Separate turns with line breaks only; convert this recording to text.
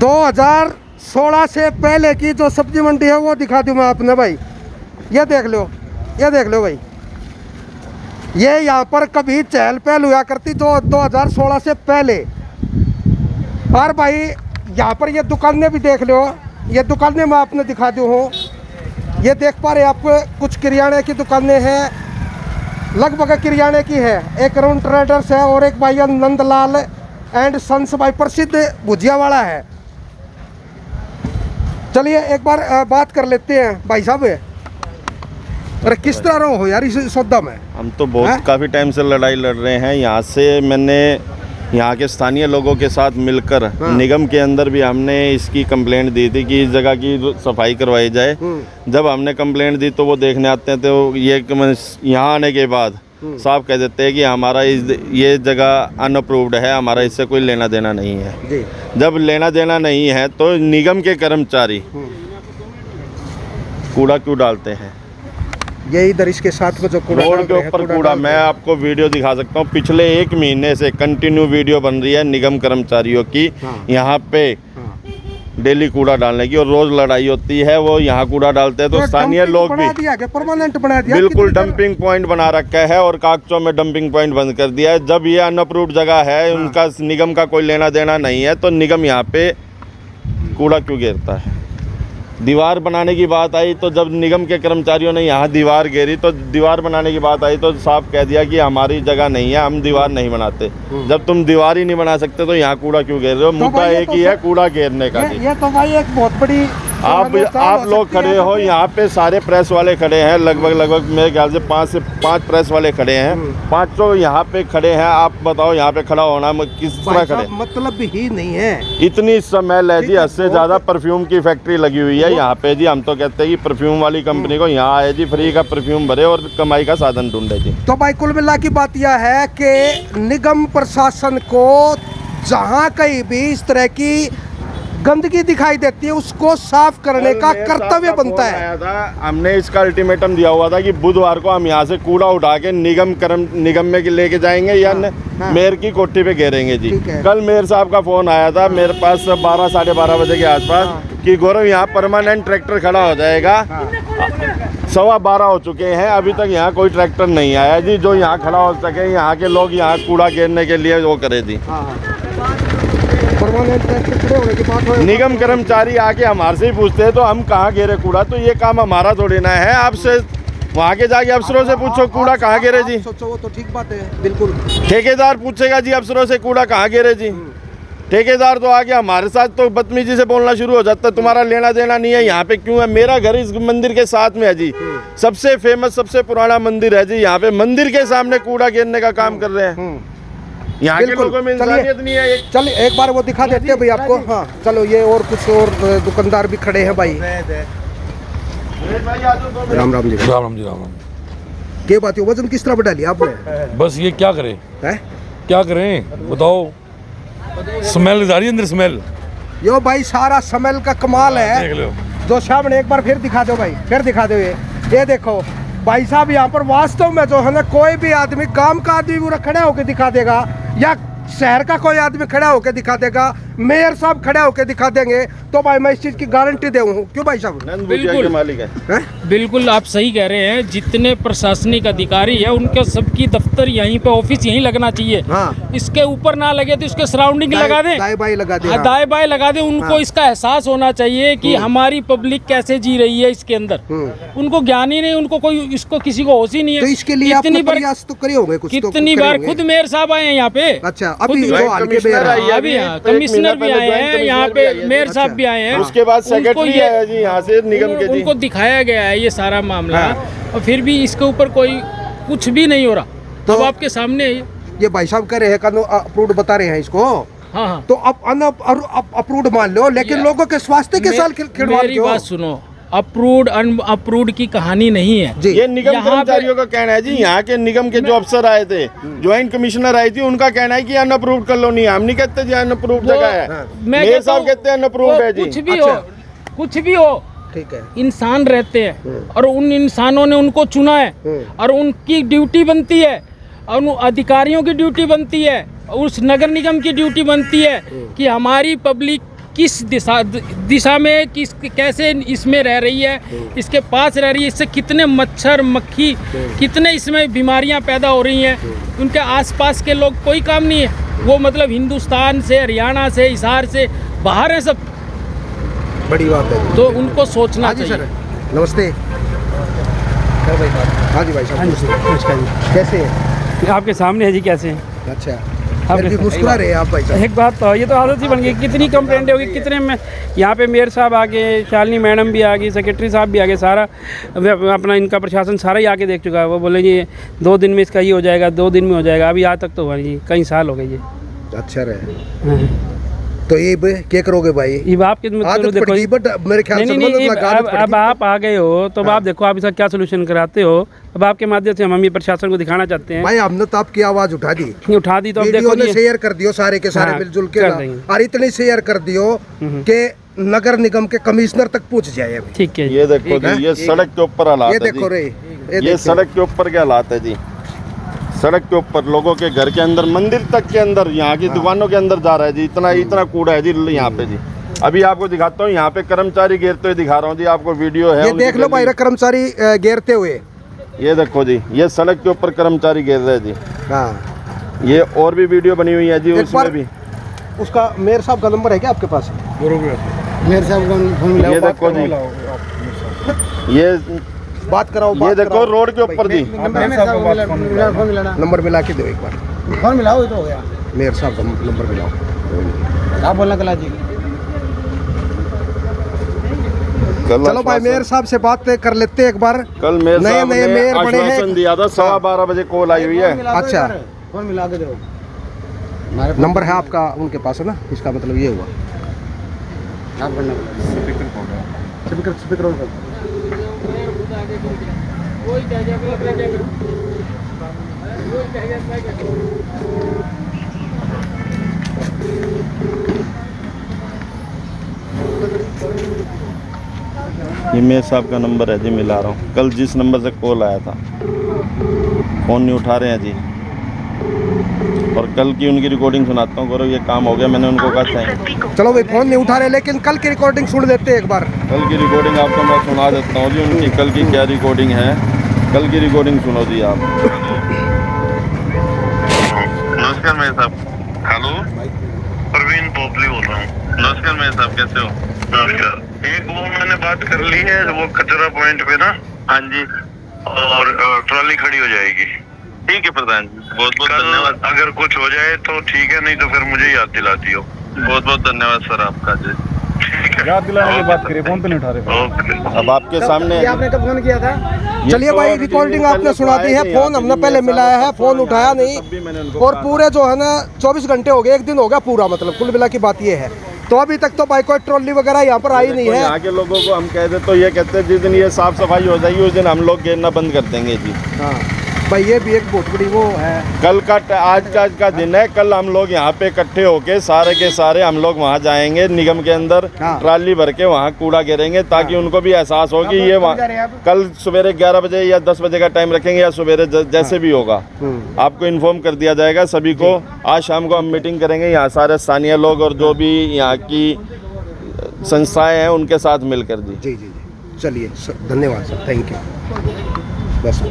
2016 से पहले की जो सब्जी मंडी है वो दिखा दूँ मैं आपने भाई। ये देख लो, ये देख लो भाई, ये यहाँ पर कभी चहल पहल हुआ करती तो 2016 से पहले। और भाई यहाँ पर ये दुकानें भी देख लो, ये दुकानें मैं आपने दिखा दूँ हूँ। ये देख पा रहे आपको कुछ किराने की दुकानें हैं, लगभग किराने की है। एक अरुण ट्रेडर्स है और एक भाई नंदलाल एंड सन्स भाई प्रसिद्ध भुजिया वाला है। चलिए एक बार बात कर लेते हैं भाई साहब। अरे किस तरह हो यार इस सौदा में?
हम तो बहुत काफ़ी टाइम से लड़ाई लड़ रहे हैं। यहाँ से मैंने यहाँ के स्थानीय लोगों के साथ मिलकर निगम के अंदर भी हमने इसकी कंप्लेंट दी थी कि इस जगह की सफाई करवाई जाए। जब हमने कंप्लेंट दी तो वो देखने आते हैं, तो ये यहाँ आने के बाद साफ कह देते हैं कि हमारा ये जगह अनअप्रूव्ड है, हमारा इससे कोई लेना देना नहीं है जी। जब लेना देना नहीं है तो निगम के कर्मचारी कूड़ा क्यों डालते हैं?
ये इधर इसके साथ में जो कूड़ा
रोड के ऊपर कूड़ा, मैं आपको वीडियो दिखा सकता हूँ। पिछले 1 महीने से कंटिन्यू वीडियो बन रही है निगम कर्मचारियों की। यहाँ पे डेली कूड़ा डालने की, और रोज लड़ाई होती है। वो यहाँ कूड़ा डालते हैं तो स्थानीय लोग भी
परमानेंट बना दिया,
बिल्कुल डंपिंग पॉइंट बना रखा है और कागजों में डंपिंग पॉइंट बंद कर दिया है। जब ये अनअप्रूव्ड जगह है, उनका निगम का कोई लेना देना नहीं है, तो निगम यहाँ पे कूड़ा क्यों घेरता है? दीवार बनाने की बात आई तो जब निगम के कर्मचारियों ने यहाँ दीवार घेरी तो दीवार बनाने की बात आई तो साफ कह दिया कि हमारी जगह नहीं है, हम दीवार नहीं बनाते। जब तुम दीवार ही नहीं बना सकते तो यहाँ कूड़ा क्यों घेर रहे हो? मुद्दा एक ही है, कूड़ा घेरने का।
ये तो भाई एक बहुत बड़ी
आप लोग खड़े हो, यहाँ पे सारे प्रेस वाले खड़े हैं, लगभग मेरे ख्याल से 5 से 5 प्रेस वाले खड़े हैं। 500 यहाँ पे खड़े हैं। आप बताओ यहाँ पे खड़ा होना किस तरह खड़े?
मतलब भी नहीं है।
इतनी स्मेल है जी, हद से ज्यादा परफ्यूम की फैक्ट्री लगी हुई है यहाँ पे जी। हम तो कहते हैं कि परफ्यूम वाली कंपनी को यहाँ आए जी, फ्री का परफ्यूम भरे और कमाई का साधन ढूंढे जी।
तो भाई कुल मिला की बात यह है कि निगम प्रशासन को जहाँ कहीं भी इस तरह की गंदगी दिखाई देती है उसको साफ करने का कर्तव्य बनता है।
हमने इसका अल्टीमेटम दिया हुआ था कि बुधवार को हम यहाँ से कूड़ा उठा के निगम में लेके जाएंगे या मेयर की कोठी पे घेरेंगे जी। कल मेयर साहब का फोन आया था मेरे पास 12 साढ़े 12 बजे के आसपास कि गौरव यहाँ परमानेंट ट्रैक्टर खड़ा हो जाएगा। 12:15 हो चुके हैं, अभी तक यहाँ कोई ट्रैक्टर नहीं आया जी जो यहाँ खड़ा हो सके। यहाँ के लोग यहाँ कूड़ा घेरने के लिए वो करे जी। निगम कर्मचारी आके हमारे से ही पूछते हैं तो हम कहाँ घेरे कूड़ा, तो ये काम हमारा थोड़ी ना है। आपसे वहाँ के जाके अफसरों से पूछो कूड़ा कहाँ घेरे जी।
सोचो वो तो ठीक बात है, बिल्कुल।
ठेकेदार पूछेगा जी अफसरों से कूड़ा कहाँ घेरे जी। ठेकेदार तो आके हमारे साथ तो बदतमीजी से बोलना शुरू हो जाता है, तुम्हारा लेना देना नहीं है, यहाँ पे क्यों है? मेरा घर इस मंदिर के साथ में है जी, सबसे फेमस सबसे पुराना मंदिर है जी। यहाँ पे मंदिर के सामने कूड़ा घेरने का काम कर रहे हैं। यहाँ के लोगों में इंसानियत नहीं है।
चलिए एक बार वो दिखा देते हैं भाई आपको। हाँ चलो, ये और कुछ और दुकानदार भी खड़े हैं भाई। राम राम जी।
राम राम जी। राम राम।
क्या बात है, वजन किस तरह बढ़ा लिया आपने?
बस ये क्या करें
है?
क्या करें बताओ, स्मेल जा रही है अंदर, स्मेल।
यो भाई सारा स्मेल का कमाल है।
देख लो
जो सामने एक बार फिर दिखा दो भाई, फिर दिखा दो। ये देखो भाई साहब, यहाँ पर वास्तव में जो है ना, कोई भी आदमी काम का आदमी पूरा खड़ा होकर दिखा देगा या शहर का कोई आदमी खड़ा होकर दिखा देगा, मेयर साहब खड़े होकर दिखा देंगे, तो भाई मैं इस चीज की गारंटी दे हूँ। क्यों भाई साहब?
बिल्कुल
मालिक है।
बिल्कुल आप सही कह रहे हैं। जितने प्रशासनिक अधिकारी है उनके सबकी दफ्तर यहीं पे, ऑफिस यहीं लगना चाहिए।
हाँ।
इसके ऊपर ना लगे तो इसके सराउंडिंग लगा दें,
दाएं बाएं लगा दें।
दाएं बाएं लगा दें। उनको इसका एहसास होना चाहिए कि हमारी पब्लिक कैसे जी रही है इसके अंदर। उनको ज्ञान ही नहीं, उनको कोई इसको किसी को होश ही नहीं है।
तो इसके लिए
कितनी बार
प्रयास तो करे होंगे, कुछ
कितनी बार खुद मेयर साहब आए हैं यहाँ पे।
अच्छा,
अभी कमिश्नर भी आए हैं यहाँ पे, मेयर साहब भी आए हैं,
उसके बाद सेक्रेटरी आया जी यहाँ से निगम के जी।
उनको दिखाया गया है ये सारा मामला, और फिर भी इसके ऊपर कोई कुछ भी नहीं हो रहा। तो अब आपके सामने
ये भाई साहब कह रहे हैं अप्रूव्ड बता रहे हैं इसको।
हाँ।
तो अब अप्रूव्ड मान लो, लेकिन लोगों के स्वास्थ्य के साथ खिलवाड़।
मेरी बात सुनो, अप्रूव्ड अनअप्रूव्ड की कहानी नहीं है
जी।
ये निगम कर्मचारियों का कहना है जी। यहाँ के निगम के जो अफसर आए थे, ज्वाइंट कमिश्नर आई थी, उनका कहना है कि अनअप्रूव्ड कॉलोनी है। हम नहीं कहते जी अनअप्रूव्ड जगह है, मेयर साहब कहते हैं अनअप्रूव्ड है जी।
कुछ भी हो
ठीक है,
इंसान रहते हैं और उन इंसानों ने उनको चुना है और उनकी ड्यूटी बनती है, और अधिकारियों की ड्यूटी बनती है, उस नगर निगम की ड्यूटी बनती है कि हमारी पब्लिक किस दिशा में किस कैसे इसमें रह रही है, इसके पास रह रही है, इससे कितने मच्छर मक्खी कितने इसमें बीमारियां पैदा हो रही हैं। उनके आसपास के लोग कोई काम नहीं है, वो मतलब हिंदुस्तान से, हरियाणा से, हिसार से बाहर हैं सब।
बड़ी बात है।
तो उनको सोचना
हाँ जी
चाहिए।
सर, नमस्ते। हाँ जी भाई साहब,
नमस्कार जी।
कैसे हैं?
आपके सामने है जी, कैसे हैं?
अच्छा,
आप
फिर भी मुस्कुरा रहे हैं आप भाई साहब।
एक बात तो ये तो आदत ही बन गई, कितनी कंप्लेंटें होगी, कितने में यहाँ पे मेयर साहब आ गए, शालिनी मैडम भी आ गई, सेक्रेटरी साहब भी आ गए, सारा अपना इनका प्रशासन सारा ही आके देख चुका है। वो बोले जी 2 दिन में इसका ये हो जाएगा, 2 दिन में हो जाएगा, अभी आज तक तो हुआ नहीं जी, कई साल हो गए जी।
अच्छा रहे तो ये क्या करोगे भाई?
ये आपके
आदत पड़ गई, बट मेरे ख्याल से
नहीं,
आदत पड़
अब
गई।
आप आ गए हो तो अब आप देखो आप इसका क्या सोल्यूशन कराते हो। अब आपके माध्यम से हम ये प्रशासन को दिखाना चाहते हैं।
भाई हमने तो आपकी आवाज उठा दी,
उठा दी तो अब
वीडियो
देखो
ने
ये
शेयर कर दियो सारे के सारे
हाँ,
मिलजुल के
कर
ना।
देंगे।
और इतनी शेयर कर दियो कि नगर निगम के कमिश्नर तक पूछ जाए अभी।
ठीक है जी।
ये देखो जी, ये सड़क के ऊपर हालात
ये
है
देखो
जी।
रे,
ये
देखो।
सड़क के ऊपर के हालात है जी। सड़क के ऊपर लोगों के घर के अंदर, मंदिर तक के अंदर, यहाँ की दुकानों के अंदर जा रहा है जी। इतना कूड़ा है जी यहाँ पे जी। अभी आपको दिखाता हूँ, यहाँ पे कर्मचारी गिरते हुए दिखा रहा हूँ जी, आपको वीडियो है।
ये देख लो भाई, कर्मचारी गिरते हुए।
ये देखो जी, ये सड़क के ऊपर कर्मचारी गिर रहे हैं जी।
हाँ,
ये और भी वीडियो बनी हुई है जी, उसमें भी।
उसका मेयर साहब का नंबर है क्या आपके पास?
मेयर साहब को
ये देखो जी, ये
बात कराओ।
ये देखो रोड के ऊपर जी।
नंबर मिला के दो एक बार।
फोन मिलाओ तो हो गया।
मेयर साहब का नंबर मिलाओ।
आप बोलना कला जी।
चलो भाई, मेयर साहब से बात कर लेते हैं एक बार।
कल मेयर
नए
साहब
नए
ने
मेयर बने हैं।
आश्वासन दिया था, 12:15 बजे कॉल आई हुई है।
अच्छा,
फोन मिला के दो।
नंबर है आपका उनके पास है ना? इसका मतलब ये हुआ।
आप करना स्पीकर ऑन कर।
ये मेयर साहब का नंबर है जी, मिला रहा हूँ। कल जिस नंबर से कॉल आया था, फ़ोन नहीं उठा रहे हैं जी। और कल की उनकी रिकॉर्डिंग सुनाता हूँ, गौरव ये काम हो गया। मैंने उनको कहा चाहिए।
चलो भाई, फोन नहीं उठा रहे, लेकिन कल की रिकॉर्डिंग सुन लेते हैं एक बार।
कल की रिकॉर्डिंग आपको मैं सुना देता हूँ जी, उनकी कल की क्या रिकॉर्डिंग है। कल की रिकॉर्डिंग सुनो जी आप।
नमस्कार मेरे साहब। हेलो, प्रवीण पोपली बोल रहा हूँ। नमस्कार मेरे साहब, कैसे हो? नमस्कार। एक वो मैंने बात कर ली है, वो कचरा पॉइंट पे ना। हाँ जी, और ट्रॉली खड़ी हो जाएगी। ठीक है प्रधान जी, बहुत बहुत धन्यवाद। अगर कुछ हो जाए तो ठीक है, नहीं तो फिर मुझे याद दिला दियो। बहुत बहुत धन्यवाद सर आपका जी। ठीक है,
याद दिलाने की बात करिए, फोन पे नहीं उठा रहे।
ओके।
अब आपके सामने है जी।
आपने कब फोन किया था?
ये
चलिए
तो
भाई,
और
रिकॉर्डिंग
दिन
आपने
पहले
सुना
तो
दी है।
आए थे
फोन
यहाँ
हमने
पे,
पहले
मेरे
मिलाया है,
साहब
फोन
को
उठाया
यहाँ पे,
नहीं।
तब भी मैंने उनको
और
कहा।
पूरे जो है ना 24 घंटे हो गए, एक दिन हो गया पूरा, मतलब कुल मिला की बात ये है। तो अभी तक तो भाई कोई ट्रॉली वगैरह यहाँ पर आई नहीं
देखो,
है।
यहाँ के लोगों को हम कहते तो ये कहते हैं जिस दिन ये साफ सफाई हो जाएगी उस दिन हम लोग गिरना बंद कर देंगे जी।
हाँ भाई, ये भी एक बहुत बड़ी वो है।
कल का आज का दिन है। कल हम लोग यहाँ पे इकट्ठे होके सारे के सारे हम लोग वहाँ जाएंगे निगम के अंदर।
हाँ।
ट्राली भर के वहाँ कूड़ा गिरेंगे, ताकि उनको भी एहसास हो कि ये कल सवेरे 11 बजे या 10 बजे का टाइम रखेंगे, या सवेरे जैसे भी होगा आपको इन्फॉर्म कर दिया जाएगा सभी को। आज शाम को हम मीटिंग करेंगे यहाँ सारे स्थानीय लोग और जो भी यहाँ की संस्थाएं हैं उनके साथ मिलकर जी।
जी जी जी, चलिए धन्यवाद सर, थैंक यू। बस।